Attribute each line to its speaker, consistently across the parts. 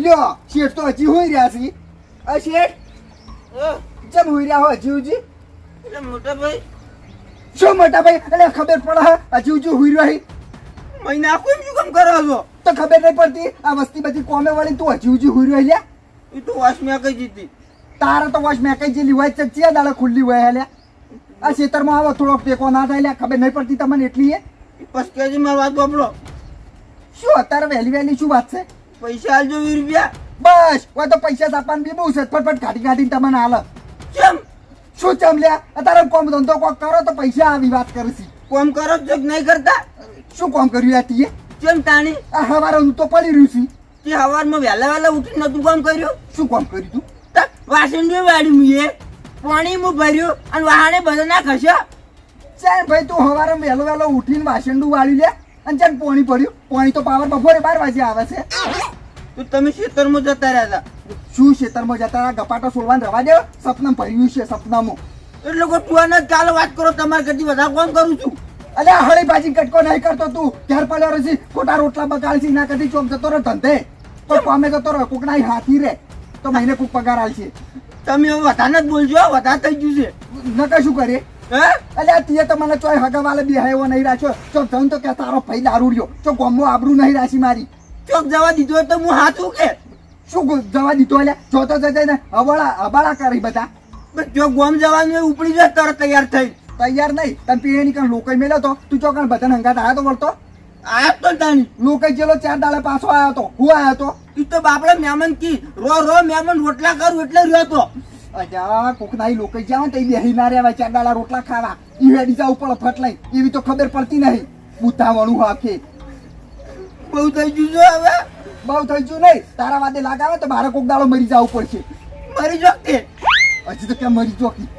Speaker 1: લ્યો શેઠ તો હજી હોઈ રહ્યા છે. આ શેઠ ચમ હોઈ રહ્યા હો હજી?
Speaker 2: એટલે મોટા ભાઈ
Speaker 1: શું મોટા ભાઈ? એટલે ખબર પડે હજી હોઈ રહ્યા?
Speaker 2: મહિના કોઈ શું કામ કરો છો?
Speaker 1: તો ખબર નહીં પડતી આ વસ્તી બધી કોમે વાળી તું હજી હોઈ રહ્યા લ્યા?
Speaker 2: એ તો વાસ મેં કઈ જીતી.
Speaker 1: તારા તો વોશ મેં કઈ જેલી હોય ચિયા દાડા ખુલ્લી હોય હેલ્યા. આ ખેતરમાં આવો થોડોક ટેકો ના થાય લ્યા. ખબર નહીં પડતી તમને એટલી એ
Speaker 2: બસ કેજી મારી વાત વાપરો.
Speaker 1: શું અત્યારે વહેલી વહેલી શું વાત છે?
Speaker 2: પૈસા આલજો 20 રૂપિયા.
Speaker 1: બસ હોય તો પૈસા આપવાનું બી બહુ છે. ફટફટ કાઢીને તમને હાલ.
Speaker 2: કેમ
Speaker 1: શું ચમ લ્યા? અત્યારે કોમ ધંધો કોક કરો તો પૈસા આવી વાત કરે છે.
Speaker 2: કોમ કરો છો કે નહીં કરતા?
Speaker 1: શું કોમ કર્યું યાર તીએ?
Speaker 2: કેમ તાણી
Speaker 1: આ હવારે તો પડી રહ્યું છે.
Speaker 2: તે સવારમાં વહેલા ઉઠીને નતું કામ કર્યું?
Speaker 1: શું કામ કર્યું તું?
Speaker 2: વાસણ બી વાળ્યું મેં, પાણી હું ભર્યું અને વાહણે બધા ના ખસ્યો.
Speaker 1: ચાલ ભાઈ તું હવારે વહેલો ઉઠીને વાસણનું વાળી લે અને ચાલ પોણી પડ્યું. પોણી તો પાવર બપોરે 12 વાગે આવે છે.
Speaker 2: તો તમે ખેતરમાં જતા રહ્યા હતા.
Speaker 1: શું ખેતરમાં જતા રહ્યા? ગપાટો છોડવાને રવા દે. સપનામાં ભર્યું છે સપનામાં.
Speaker 2: એટલે કોઈ તું ચાલો વાત કરો. તમારે કરતી બધા કોમ કરું છું.
Speaker 1: અલે હળી ભાજી કટકો નહીં કરતો તું. ઘેર પડ્યો રહી ખોટા રોટલા બગાડ છે. ના કદી ચોક જતો રહે ધંધે. કોઈ પામે જતો રહે કોક ના હાથી રે તો મહિને કોક પગાર આલશે.
Speaker 2: તમે હવે વધારે જ બોલજો. વધારે થઈ ગયું છે.
Speaker 1: નકા શું કરે? અલ્યા તીએ તો મને ચોય હગાવાલે બિહાયો નહીં રાખ્યો. ચોક જઉં તો કે તારો ભાઈ દારૂ રહ્યો. ચોક ગોમમાં આબરૂ નહીં રાશી મારી.
Speaker 2: ચોક જવા દીધો તો હું હાથું કે
Speaker 1: શું જવા દીધો? અલ્યા જોતો જજે ને અબાળા કરી બધા.
Speaker 2: જો ગોમ જવાનું ઉપડી જાય તરત તૈયાર થઈ.
Speaker 1: તૈયાર નહીં તને પીએની કણ લોકો મેલ્યો તો તું ચોકણ બધાને હંગાત આવ્યો તો વળતો
Speaker 2: આપ તો તાણી
Speaker 1: લોકો જેલો 4 દાડે પાછો આવ્યો તો હું આવ્યો તો
Speaker 2: તું તો બાપડા મહેમાન કી રો મહેમાન રોટલા કરું એટલે રહ્યો તો.
Speaker 1: અજા કોક નાઈ લોકો જાવ ને તો બેહી ના રહેવાય 4 દાડા રોટલા ખાવા. ઈ હેડી જાવ ઉપર ફટ લઈ એવી તો ખબર પડતી નહીં. બુતાવણું હાકે
Speaker 2: બહુ થઈ ગયું છે હવે.
Speaker 1: બહુ થઈ ગયું નહીં. તારા વાદે લાગાવે તો મારે કોક દાડો મરી જવું પડશે.
Speaker 2: મરી જોકે
Speaker 1: હજી તો ક્યાં મરી જોકી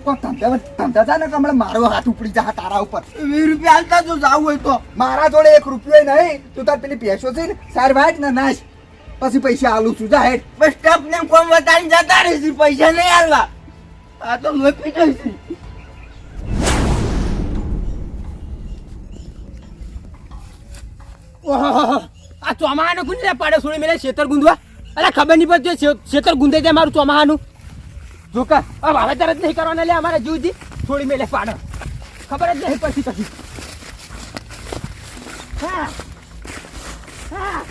Speaker 1: ધંધા જા ને હમણાં મારો હાથ ઉપડી જા તારા ઉપર.
Speaker 2: 20 રૂપિયા હાલતા જો જાવું હોય તો.
Speaker 1: મારા જોડે 1 રૂપિયો નહીં. તું તાર પેલી ભેંસો છે ને સાર વાટ ને નાશ પછી પૈસા આલું છું. જા હેડ.
Speaker 2: બસ સ્ટાફ ને કોમ વટાડી જતા રહેશે. પૈસા નહીં આલવા. આ તો લોપી જઈશ.
Speaker 3: આ ચોમાહાનું ગુંદે પાડે છોડી મેલે ખેતર ગુંદવા. અરે ખબર નહીં પડતી ખેતર ગુંદે છે મારું ચોમાહાનું. જોકા હવે વાવેતર જ નહીં કરવાના લે અમારા જીવજી છોડી મેલે પાડો. ખબર જ નહીં પડતી કશી. હા હા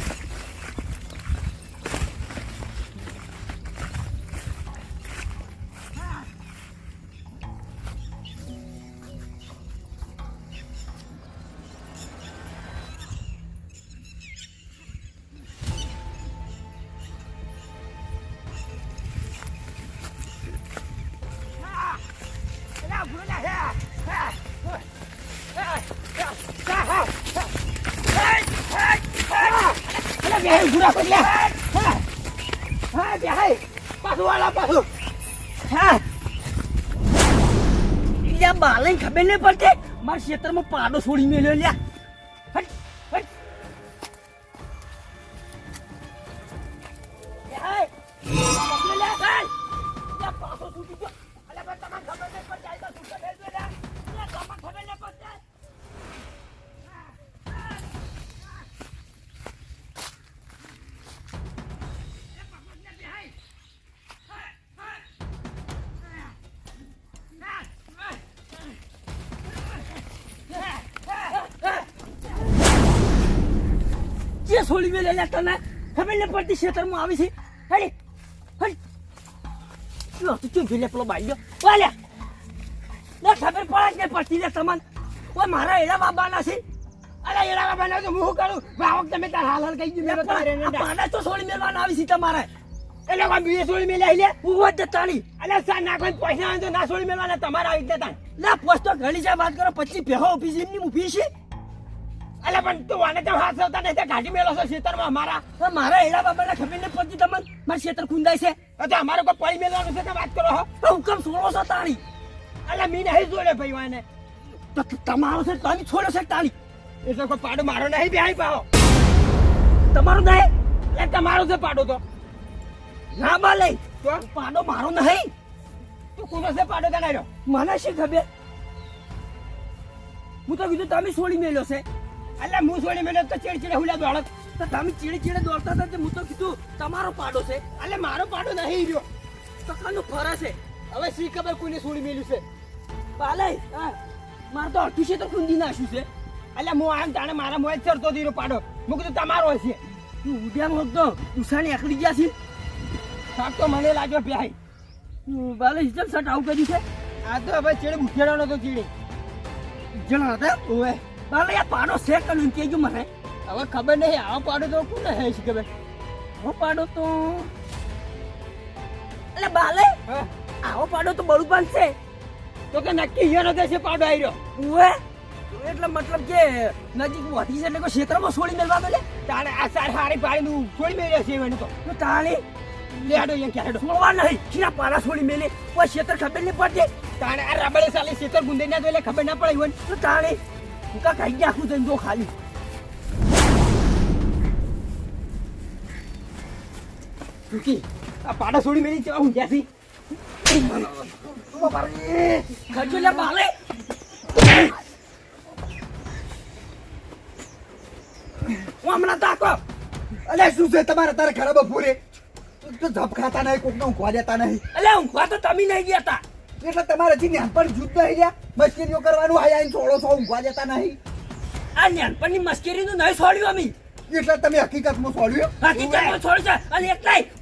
Speaker 3: બાલે ખબર નહીં પડતી મારા ખેતરમાં પાડો છોડી મેલ્યો લ્યા. હટ હટ પાછો છૂટી ગયો. અલે ભાઈ તમને ખબર નહીં પડતી આ તો છૂટા મેલ દો લ્યા. તમને ખબર નહીં પડતી. છોડી મેલે લે તને ખબર નહીં પડતી ખેતરમાં આવી છે. હડી હડી લો તું ચૂપ લે પેલો બાઈ ઓલે ના ખબર પડે જ નહીં પડતી લે તમને. ઓય મારા એડા બાબાના છે. અરે એડા બાબાના તો હું કરું વાવક તમે તાર હાલ કહી દીધું પાડા તો છોડી મેલવાના આવી છે તમારે. એટલે કોઈ બીજે છોડી મેલે લે ઉભો જ તાળી. અલે સા ના કોઈ પૈસા આવે તો ના છોડી મેલવાના તમારે આવી જતા. લે પોસ્ટ તો ઘણી છે વાત કરો 25 ભેહો ઊભી છે એમની ઊભી છે. અલે પણ તું આને તો હાથ આવતા નહીં ગાડી મેલો છો ખેતરમાં મારા એડા બાબાને ખબર નહીં પડતી તમને મારું ખેતર ખુંદાય છે. તો અમારે કોઈ પડી મેળવાનું છે વાત કરો હો હુકમ છોડો છો તાળી. અલે મી નહીં જોડે ભાઈ વાને તો તમારો છે તમે છોડો છે તાળી. એટલે કોઈ પાડો મારો નહીં બે પાહો તમારો નહીં. એટલે તમારો છે પાડો તો ના બા લઈ તો પાડો મારો નહીં. તું કોનો છે પાડો તને રહ્યો મને શી ખબર. હું તો કીધું તમે છોડી મેલ્યો છે. એટલે હું છોડી મેલ્યો તો ચેડચેડે હુલ્યા દોડત તો તમે ચીડે ચીડે દોડતા હતા તે હું તો કીધું તમારો પાડો છે એટલે મારો પાડો નહીં રહ્યો તો કાનું ફરે છે હવે શી ખબર કોઈને છોડી મેલ્યું છે પાલે હા મારે તો અડધું છે તો કુંદી નાખ્યું છે એટલે હું આમ જાણે મારા મોય ચડતો દીરો પાડો હું કીધું તમારો હશે ઉડ્યા તો ઉષાની આખડી ગયા છે શાક તો મને લાગ્યો ભાઈ બાલે હિજલ શર્ટ આવું કર્યું છે આ તો હવે ચીડે ઉઠેડાનો તો ચીડે જણા હતા ઓએ બાલે આ પાડો છે કનું કેજો મને હવે ખબર નહીં આવો પાડો તો કોને હે છે ખબર આવો પાડો તો એટલે બાલે આવો પાડો તો બળું છે તો કે નક્કી હીરો દેશે પાડો આવ્યો ઓએ એટલે મતલબ કે નજીક વધી છે એટલે કોઈ ક્ષેત્રમાં છોડી મેળવા મેલે તાણે આ હારી પાડીનું છોડી મેળ્યા છે એને તો તાણી લેડો અહીંયા ક્યારે છોડવા નહીં ચીના પાડા છોડી મેલે કોઈ ક્ષેત્ર ખબર નહીં પડતી તાણે આ રબડે સાલે ક્ષેત્ર ગુંદે ના તો એટલે ખબર ના પડી હોય તો તાણે હું કા ખાઈ ગયા આખું જઈને જો ખાલી રૂકી આ પાડા છોડી મેલી ચેવા હું ક્યાંથી ખર્ચો લે બાલે હું હમણાં તાકો
Speaker 1: અલે શું છે તમારે તારે ખરાબ પૂરે તો જપ ખાતા નહીં કોકને ઊંઘવા દેતા નહીં
Speaker 3: એટલે ઊંઘવા તો તમે નહીં ગયા તા
Speaker 1: એટલે તમારે હજી નાનપણ જૂથ નહીં રહ્યા મસ્કરીઓ કરવાનું આયા છોડો છો ઊંઘવા દેતા નહીં
Speaker 3: આ નાનપણની મસ્કરીનું નહીં છોડ્યું અમે
Speaker 1: એટલે તમે હકીકતમાં છોડ્યું
Speaker 3: હકીકતમાં છોડ્યું છે અને એટલાય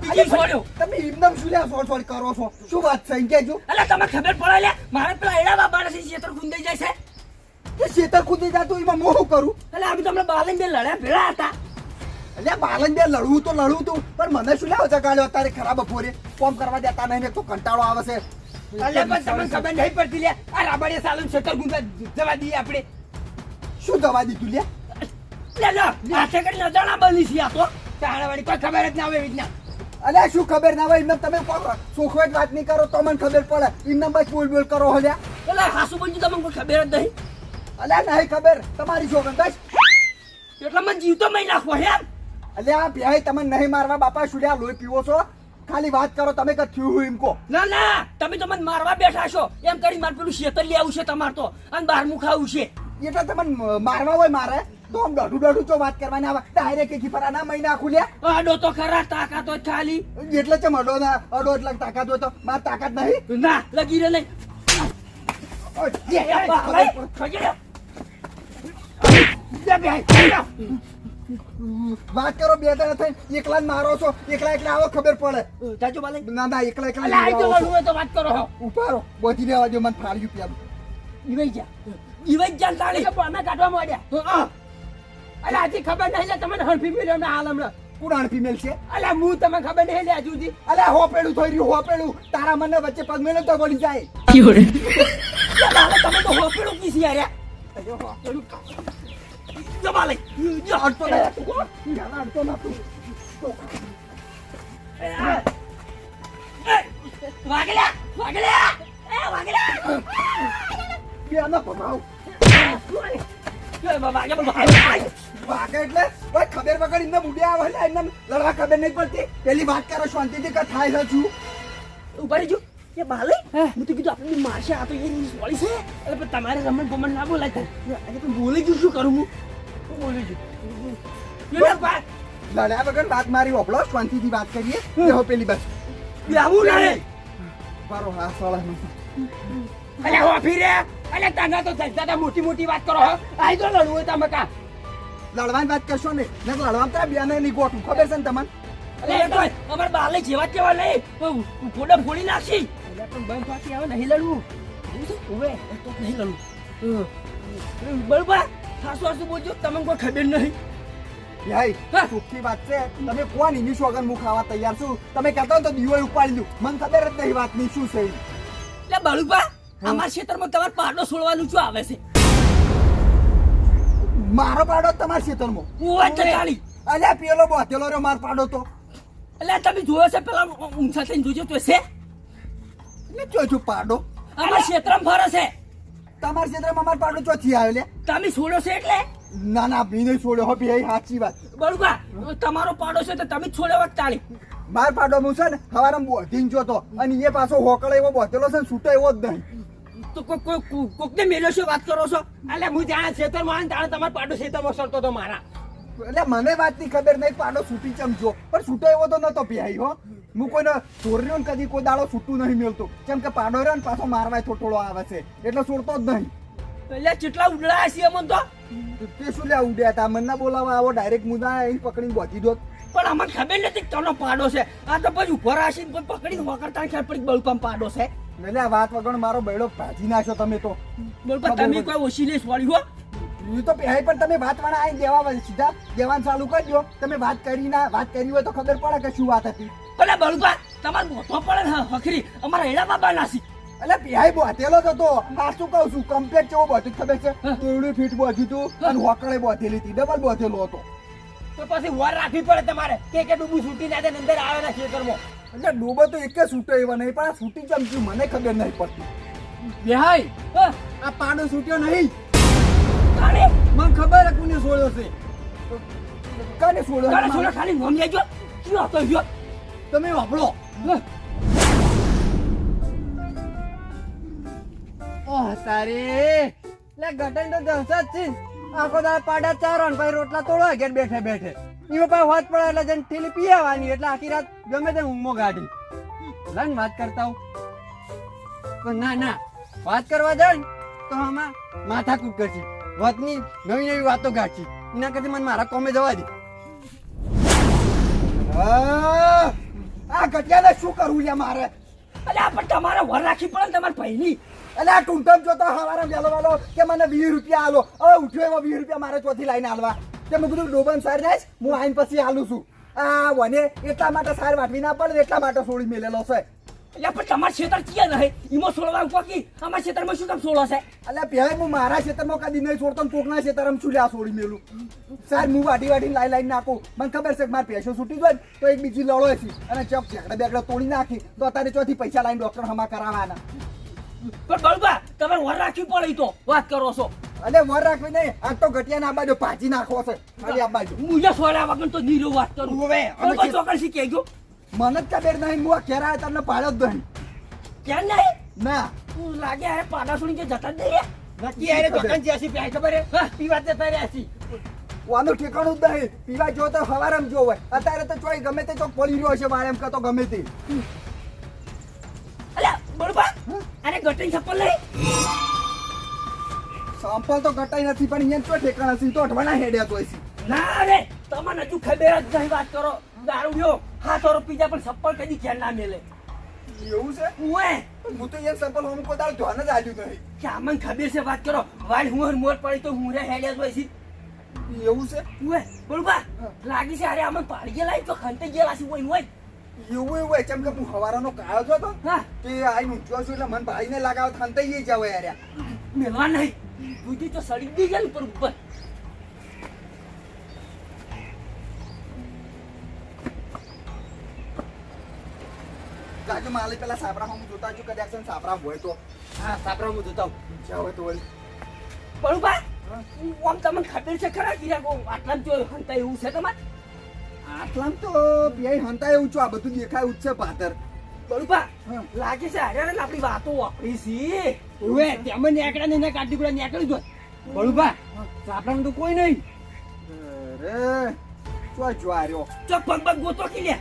Speaker 3: બીજું છોડ્યું
Speaker 1: તમે એમનેમ શું લ્યા છોડ કરો છો શું વાત છે એમ કહેજો
Speaker 3: એટલે તમે ખબર પડે લે મારે પેલા એડા બાબા છે ક્ષેત્ર ગુંદાઈ જાય છે
Speaker 1: એ શેતર કૂદી જાતું એમાં મોહ કરું
Speaker 3: એટલે અમે તમને બાલે બે લડ્યા ભેળા હતા
Speaker 1: એટલે બાલન બે લડવું તું પણ મને શું લેવો જગાડ્યો અત્યારે ખરાબ બપોરે કોમ કરવા દેતા નહીં ને તો કંટાળો આવે છે
Speaker 3: એટલે પણ તમને ખબર નહીં પડતી લે આ રાબડિયા સાલું ક્ષેત્ર ગુંદા જવા દઈએ આપણે
Speaker 1: શું જવા દીધું લે
Speaker 3: લે લો હાથે કરી નજાણા બની છે આ તો તાળાવાળી કોઈ ખબર જ ના આવે વિજ્ઞાન
Speaker 1: અલ્યા શું ખબર ના હોય એમને તમે સુખવેટ વાત નહીં કરો તો મને ખબર પડે એમને બસ બોલ કરો હલ્યા
Speaker 3: એટલે હાસુ બોલજો તમને કોઈ ખબર જ નહીં
Speaker 1: અલ્યા નહીં ખબર તમારી છોકર બસ
Speaker 3: એટલે મને જીવતો મહી નાખવો યાર
Speaker 1: અલ્યા ભાઈ તમે નહીં મારવા બાપા સુડ્યા લોહી પીવો છો ખાલી વાત કરો તમે કે થયું હોય એમ કો
Speaker 3: ના ના તમે તો મને મારવા બેઠા છો એમ કરી મારે પેલું શેતર લેવું છે તમારે તો અને બહાર મુખાવું છે
Speaker 1: એટલે તમે મારવા હોય મારે તો આમ દોઢું ચો વાત કરવાની આવે ડાયરેક્ટ એકી ફરા ના મહિના આખું લે
Speaker 3: અડો તો ખરા તાકાત હોય ખાલી
Speaker 1: એટલે ચમ અડો એટલે તાકાત હોય તો મારે તાકાત નહીં
Speaker 3: ના લગી રે નહીં
Speaker 1: વાત કરો બે જણા થઈ એકલા જ મારો છો એકલા આવો ખબર પડે
Speaker 3: ચાચુ બાલે
Speaker 1: ના એકલા
Speaker 3: આઈ તો વળું હોય તો વાત કરો હો
Speaker 1: ઉપારો બધી રહેવા દો મને ફાળ્યું પ્યાલું
Speaker 3: ઈવાઈ જા તાળી કે પામે કાઢવા માંડ્યા અલે આજી ખબર નહીં લે તમને હણફી મેલ્યો ના હાલ હમણાં
Speaker 1: કુરાણ ફિમેલ છે
Speaker 3: અલે હું તમને ખબર નહીં લે હજુ સુધી
Speaker 1: અલે હોપેડું થઈ રહ્યું હોપેડું તારા મને વચ્ચે પગ મેલે તો વળી જાય
Speaker 3: તમે તો હોપેડું કીસી યાર હોપેડું જો બાલે જો
Speaker 1: અડતો ના તું
Speaker 3: વાગલ્યા
Speaker 1: બે ના પમાવ વાગે એટલે ભાઈ ખબર વગર એમને બુડિયા આવે ને એમને લડવા ખબર નહીં પડતી પેલી વાત કરો શાંતિથી કે થાય છું
Speaker 3: ઉભા રહેજો એ બાલે હું તો કીધું આપણે મારશે આ તો એ સોળી છે એટલે તમારે રમણ ગમણ ના બોલાય આજે પણ બોલી ગયું શું કરું હું બોલી ગયું
Speaker 1: લડ્યા વગર વાત મારી ઓપડો શાંતિથી વાત કરીએ હો પેલી બસ
Speaker 3: આવું નહીં
Speaker 1: મારો હા સોળા
Speaker 3: અલે હો ફીરે અલે તાના તો જલતા મોટી વાત કરો હો આઈ તો લડવું હોય તમે કા
Speaker 1: લડવાની વાત કરશો ને લડવા તો બેને નહીં ગોઠવું ખબર છે ને તમને
Speaker 3: અલે કોઈ અમાર બાલે જેવા કેવા નહીં ફોડા ફોડી નાખી અલે પણ બંધ પાછી આવે નહીં લડવું ઓવે તો નહીં લડવું બળબા સાસુ બોલજો તમને કોઈ ખબર નહીં
Speaker 1: ભાઈ સુખી વાત છે તમે કોણ ઇંગ્લિશ વગર હું ખાવા તૈયાર છું તમે કહેતા હો તો દીવો ઉપાડી દઉં મને ખબર જ નહીં વાતની શું છે
Speaker 3: એટલે બળુબા અમારા ક્ષેત્રમાં તમારે પાડો છોડવાનું શું આવે છે
Speaker 1: મારો પાડો તમારા ક્ષેત્રમાં
Speaker 3: ઓવા ચટાળી
Speaker 1: અલ્યા પેલો બોતેલો રે માર પાડો તો
Speaker 3: એટલે તમે જોયો છે પેલા ઊંચા થઈને જોજો તો છે
Speaker 1: એટલે ચોથું પાડો
Speaker 3: અમારા ક્ષેત્રમાં ફરે છે
Speaker 1: તમારા ક્ષેત્રમાં અમાર પાડો ચોથી આવ્યો લે
Speaker 3: તમે છોડો છે એટલે
Speaker 1: ના ભી નહીં છોડ્યો હો ભાઈ સાચી વાત
Speaker 3: બળુબા તમારો પાડો છે તો તમે જ છોડ્યો વાત તાળી
Speaker 1: માર પાડો હું છે ને હવારે બોધીને જોતો અને એ પાછો હોકળે એવો બોતેલો છે ને છૂટો એવો જ નહીં
Speaker 3: તો કોકને મેલ્યો છે વાત કરો છો એટલે હું જ્યાં ક્ષેત્રમાં આવે ને ત્યાં તમારો પાડો ક્ષેત્રમાં સરતો તો મારા
Speaker 1: એટલે મને વાતની ખબર નહીં પાડો છૂટી ચમચો પણ છૂટો એવો તો નતો પીહાઈ હો હું કોઈને ચોર્યો ને કદી કોઈ દાડો છૂટું નહીં મેળતું કેમ કે પાડો રહ્યો ને પાછો મારવાય થોડો આવે છે એટલે છોડતો જ નહીં
Speaker 3: એટલે કેટલા ઉડળા છીએ અમન તો
Speaker 1: તે શું લ્યા ઉડ્યા હતા મને ના બોલાવા આવો ડાયરેક્ટ મુદા અહીં પકડીને બોધી દો
Speaker 3: પણ અમને ખબર નથી કે તનો પાડો છે આ તો પછી ઉભો રાશીને કોઈ પકડીને વકરતા ખ્યાલ પડી બળપામ પાડો છે
Speaker 1: એટલે આ વાત વગર મારો બૈડો ભાજી નાખ્યો તમે તો
Speaker 3: બળપા તમે કોઈ ઓછી લેસ વાળી હો
Speaker 1: એ તો પહેલાં પણ તમે વાત વાળા આવીને દેવા સીધા દેવાનું ચાલુ કરી દો તમે વાત કરી હોય તો ખબર પડે કે શું વાત હતી
Speaker 3: ભલે બળપા તમારે મોટો પડે ને હખરી અમારા એડા બાબા નાસી
Speaker 1: એટલે પિહાઈ બોધેલો જ હતો આ શું કહું છું કમ્પ્લેટ કેવો બધું ખબર છે તોડું ફીટ બોધ્યું હતું અને હોકળે બોધેલી હતી ડબલ બોધેલો હતો
Speaker 3: તો પછી વાર રાખવી પડે તમારે કે ડૂબું છૂટી ના દે અંદર આવેલા ખેતરમાં
Speaker 1: એટલે ડૂબો તો એક છૂટો એવો નહીં પણ આ છૂટી ચમચ્યું મને ખબર નહીં પડતી
Speaker 2: બેહાઈ
Speaker 3: હા
Speaker 2: આ પાડો છૂટ્યો નહીં
Speaker 3: કાણે
Speaker 2: મને ખબર હે કોને છોડ્યો છે
Speaker 1: કાને છોડ્યો
Speaker 3: કાણે છોડો ખાલી નામ લેજો શું હતો યો
Speaker 2: તમે વાપરો ઓહ તારે લે ગટન તો જલસા જ છે આખો દાળ પાડા ચારો ને ભાઈ રોટલા તોડવા ઘેર બેઠે બેઠે એમાં પાછું વાત પડે એટલે જઈને ઠીલી પી આવવાની એટલે આખી રાત ગમે તે ઊંઘમાં ગાડી લઈને વાત કરતા હું પણ ના વાત કરવા જાય ને તો આમાં માથાકૂટ કરશે વાતની નવી નવી વાતો ગાઢશે એના કરતી મને મારા કોમે જવા દે
Speaker 1: આ ગટિયાને શું કરવું લ્યા મારે
Speaker 3: અલે આ પણ તમારે વાર રાખવી પડે ને તમારે પહેલી
Speaker 1: એટલે આ ટૂંટમ જોતો હવારે વેલો વેલો કે મને 20 રૂપિયા આલો હવે ઉઠ્યો એમાં 20 રૂપિયા મારે ચોથી લાઈને આલવા તે મેં કીધું ડોબન સાર જાય હું આઈને પછી આલું છું આ વને એટલા માટે સાર વાટવી ના પડે એટલા માટે છોડી મેલેલો છે
Speaker 3: એટલે પણ તમારે ખેતર ક્યાં નહીં ઈમો છોડવા કોકી અમારા ખેતરમાં શું કામ છોડો છે
Speaker 1: એટલે પહેલા હું મારા ખેતરમાં કદી નહીં છોડતો ને કોકના ખેતરમાં શું લ્યા છોડી મેલું સાર હું વાટી વાટીને લાઈ નાખું મને ખબર છે કે મારે પૈસો છૂટી જાય તો એક બીજી લડો છે અને ચોક ઝેકડે બેકડે તોડી નાખી તો અત્યારે ચોથી પૈસા લાઈને ડોક્ટર હમા કરાવવાના
Speaker 3: પણ બળબા તમારે વાર રાખવી પડે ઈ તો વાત કરો છો
Speaker 1: અને વર રાખવી નહીં આ તો ગટિયાને આ બાજુ ભાજી નાખવો છે ખાલી આ બાજુ
Speaker 3: મુજે છોડ્યા વગર તો નીરો વાત કરું
Speaker 1: હવે અમે
Speaker 3: કોઈ ચોકડ શીખી ગયો
Speaker 1: મને જ ખબર નહીં હું આ ઘેરા તમને પાડ્યો જ નહીં
Speaker 3: ક્યાં નહીં
Speaker 1: ના
Speaker 3: લાગે હે પાડા છોડી કે જતા જ નહીં
Speaker 2: નક્કી આરે દુકાન જ્યાંથી પ્યાય ખબર હે પીવા જતા રહ્યા છી
Speaker 1: આનું ઠેકાણું જ નહીં પીવા જો તો હવારમ જો હોય અત્યારે તો ચોઈ ગમે તે ચોક પડી રહ્યો છે વાળે એમ કહેતો ગમે તે
Speaker 3: અલ્યા બળબા અરે ગટરી ચપ્પલ નહીં
Speaker 1: સંપલ તો ઘટાઈ નથી પણ અહીંયા તો ઠેકાણા છે તો અઠવાના હેડ્યા તો છે
Speaker 3: ના રે તમને હજુ ખબર જ નહીં વાત કરો દારૂડિયો હાથો પીજા પણ ચપ્પલ કદી ખ્યાલ ના મેલે
Speaker 1: એવું છે
Speaker 3: ઓએ
Speaker 1: હું તો અહીંયા સંપલ હું કોઈ દાળ ધ્યાન જ આલ્યું નહીં
Speaker 3: કે આમને ખબર છે વાત કરો વાળ હું મોર પડી તો હું રે હેડ્યા જ હોય છે
Speaker 1: એવું છે
Speaker 3: ઓએ બળબા લાગી છે અરે આમને પાડી ગયેલા તો ખંતે ગયેલા છે હોય
Speaker 1: એવું હોય કેમ કે હું હવારાનો કાયો છો તો
Speaker 3: હા
Speaker 1: કે આઈ ઊંચો છું એટલે મને ભાઈને લગાવ થાનતે ઈ જાવ યાર
Speaker 3: મેલવા નહીં દૂધી તો સડી દી ગયા ઉપર ઉપર
Speaker 1: કાજુ માલે પેલા સાપરા હું જોતા છું કદાચ સાપરા હોય તો
Speaker 3: હા સાપરા હું જોતા
Speaker 1: જાવ તો વળી
Speaker 3: બળબા આમ તમને ખબર છે ખરા ગીરા આટલા જો હંતા એવું છે તમારે
Speaker 1: આટલામ તો બે હંતા એવું છું આ બધું દેખાય ઉચ્ચ પાતર
Speaker 3: બળબા લાગે છે અરે આપણી વાતો વાપરી છે
Speaker 2: ઓવે તેમાં નેકડા ને કાઢી ગુડા નેકડી જો બળુભા સાપડામાં તો કોઈ નહીં
Speaker 1: અરે ચો જ્વાર્યો
Speaker 3: ચો પગ પગ ગોતો કી લે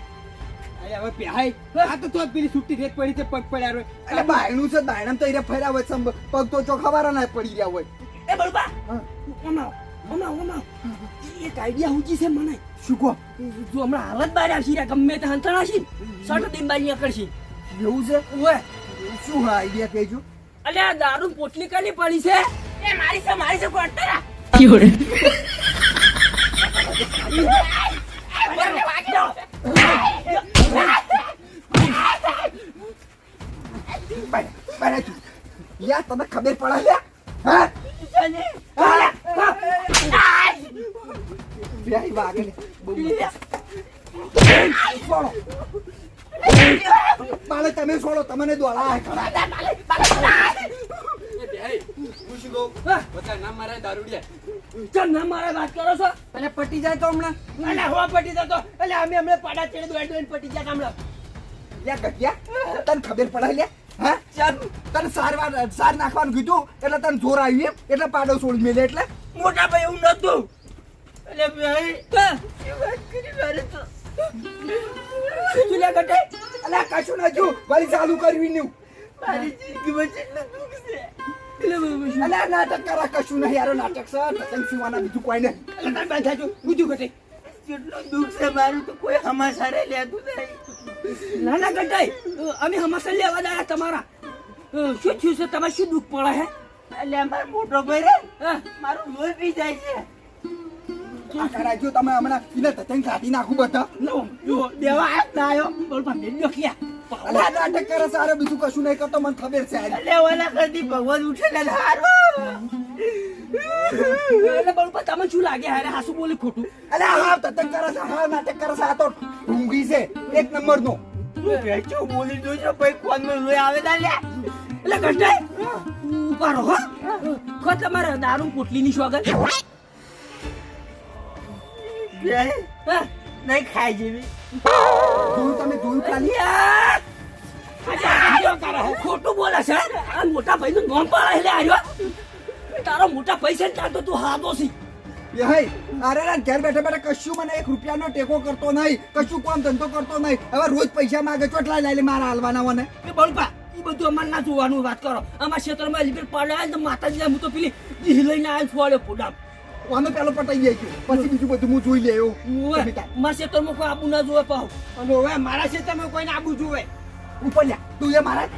Speaker 2: અરે હવે પ્યાય આ તો તો પેલી છૂટી રેત પડી છે પગ પડ્યા રો
Speaker 1: એટલે બાયણું છે બાયણમ તો ઈરે ફર્યા હોય પગ તો ચો ખવારા ના પડી રહ્યા હોય
Speaker 3: એ બળબા ઓમા એક આઈડિયા હુજી છે મને
Speaker 1: શું કહો
Speaker 3: જો હમણાં હાલત બહાર આવશે ગમે તે હંતણા છે સટ દિન બાર નીકળશે
Speaker 1: એવું છે
Speaker 3: ઓએ
Speaker 1: શું હા આઈડિયા કહેજો
Speaker 3: અલે આ દારૂ પોટલી કલી પડી છે એ મારી છે કોટરા
Speaker 1: બાય તું યા તને ખબર પડે લે હા બેહી વાગે લે છોડો માલે તમે છોડો તમને દોડા હે ખરા
Speaker 2: નામ મારા દારૂડિયા
Speaker 3: ચલ ના મારે વાત કરો છો
Speaker 2: અને પટી જાય તો હમણાં
Speaker 3: અલે હવા પટી જતો એટલે અમે હમણાં પાડા ચડે દોડ પટી જાય હમણાં
Speaker 1: યા ગટિયા તને ખબર પડે લે હા ચાલ તને સાર નાખવાનું કીધું એટલે તને જોર આવી એમ એટલે પાડો છોડી મેલે એટલે
Speaker 3: મોટા ભાઈ એવું નતું અલે ભાઈ શું વાત કરી મારે તો શું લે ગટે
Speaker 1: અલા કશું નથી વળી ચાલુ કરવી ન્યુ
Speaker 3: મારી જિંદગીમાં કેટલું દુઃખ છે એટલે બાબા શું
Speaker 1: અલા નાટક કરા કશું નહીં યાર નાટક સર તતંગ સિવાના બીજું કોઈ નહીં
Speaker 3: અલે તાર બાંધા છો બીજું ગટે કેટલું દુઃખ છે મારું તો કોઈ હમાસારે લેતું નહીં ના ના ગટાઈ અમે હમાસા લેવા દાયા તમારા શું થયું છે તમે શું દુઃખ પડે હે એટલે મારો મોટો ભાઈ રે મારું લોહી પી જાય છે
Speaker 1: આ કરાજો તમે હમણાં એને તતંગ કાઢી નાખું બધા
Speaker 3: જો દેવા આપ ના આવ્યો બોલ પણ લખ્યા
Speaker 1: અલા નાટક કરે સારે બીજું કશું નહીં કરતો મને ખબર છે યાર.
Speaker 3: એટલે ઓલા કરતી ભગવાન ઉઠેલા હારું એટલે બોલ પણ તમે શું લાગે હારે હાસુ બોલી ખોટું
Speaker 1: અલા હા તતંગ કરે છે હા નાટક કરે છે આ તો ઢૂંગી છે એક નંબરનો
Speaker 3: બેચો બોલી જોજો ભાઈ કોણ નો લોહી આવે તા લે એટલે ઘટાય ઉપારો હો કો તમારે દારૂ પોટલીની સોગંદ નહીં ખાઈ જેવી
Speaker 1: જોયું તમે જોયું ખાલી
Speaker 3: ખોટું બોલે છે આ મોટા ભાઈ નું નામ પાડે એટલે આવ્યો તારો મોટા પૈસા ચાલતો તું હાથો છી
Speaker 1: એ હઈ અરે રા ઘેર બેઠા બેઠા કશું મને 1 રૂપિયાનો ટેકો કરતો નહીં કશું કામ ધંધો કરતો નહીં હવે રોજ પૈસા માંગે ચોટલા લઈ લે મારા હાલવાના મને
Speaker 3: એ બળપા એ બધું અમારે ના જોવાનું વાત કરો અમારા ક્ષેત્રમાં લીપેર પાડ્યા તો માતાજી હું તો પેલી જી લઈને આવ્યો ફોડ્યો પોડામ
Speaker 1: આનો પેલો પટાઈ જાય છે પછી બીજું બધું હું જોઈ લેયો
Speaker 3: મારા ક્ષેત્રમાં કોઈ આબુ ના જોવે પાવ અને હવે મારા ક્ષેત્રમાં કોઈને આબુ જોવે
Speaker 1: ઉપર લ્યા તું એ મારા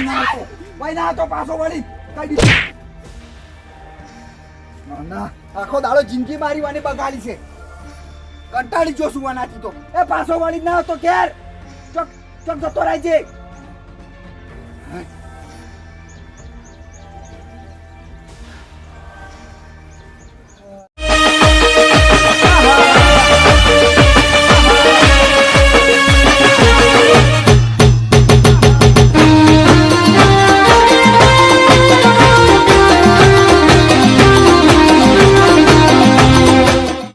Speaker 1: ના હતો ભાઈ ના હતો પાછો વળી કઈ દીધું ના આખો દાડો જિંદગી મારી વાની બગાડી છે કંટાળી જો સુવાનાથી તો એ પાછો વળી ના હતો ઘેર ચોક ચોક જતો રહેજે